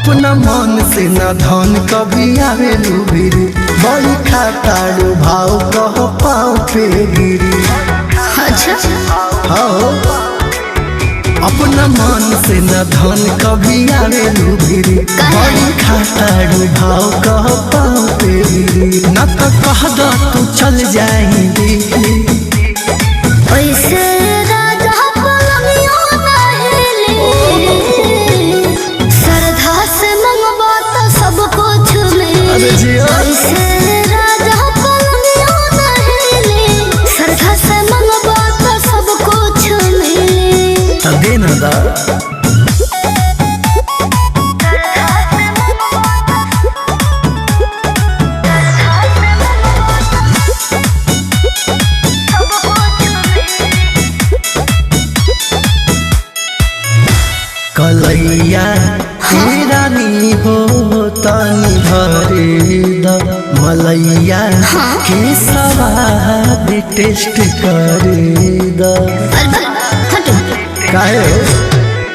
अपना मन से न धन कभी आवे लुबिरी बड़ी खाताड़ू भाव कह पाँव पे गिरी। अच्छा हो अपना मन से न धन कभी आवे लुबिरी बड़ी खाताड़ू भाव कह पाँव पे गिरी। न तो कह दो तू चल जाएंगी ऐसे राजा पलंगियों ना हिले, श्रद्धा से मंगवा तो सब कुछ मिले। ऐसे राजा पलंगियों ना हिले, श्रद्धा से मंगवा तो सब कुछ मिले। तो देना दा कलैया रानी हो तनी भरे द मलैया के सवाद टेस्ट करे द। काहे हो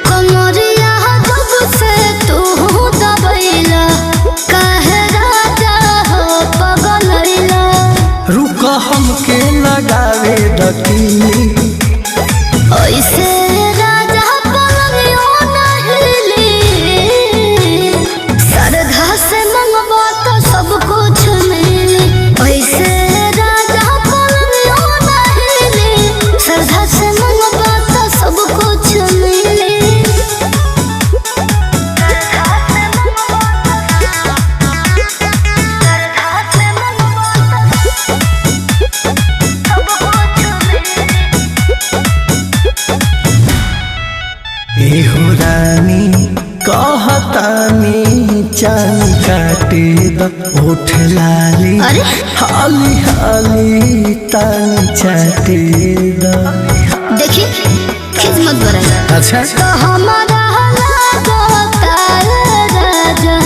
कमरिया जब से तू दबैला काहे राजा हो पगलैला। रुक हमके लगावे दकीनी ऐसे राजा पलंगियों ना हिले, श्रद्धा से मंगवा तो सब कुछ मिले। ऐसे राजा पलंगियों ना हिले, श्रद्धा से मंगवा तो सब कुछ मिले। एहो रानी कहतानी चानी काटे द ओठ लाली अरे? हाली हाली तानी चाटे द। देखिए खिदमत बराबर अच्छा तो हमारा लागता राजा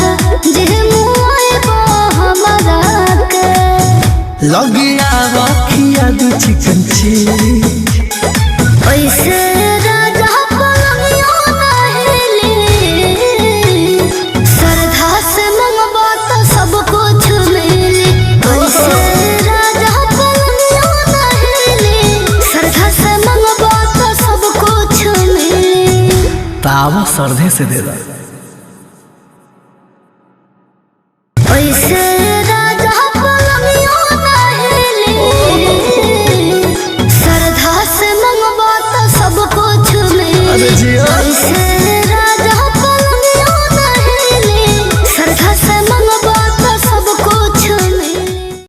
जे मुआए बो हमारा के। लगिया रखिया दू चिकन चिली ऐसे राजा पलंगियों ना हिले, श्रद्धा से मंगवा तो सब कुछ मिले। ऐसे राजा पलंगियों ना हिले, श्रद्धा से मंगवा तो सब कुछ मिले। तावा सर्दे से दे दा। ऐसे राजा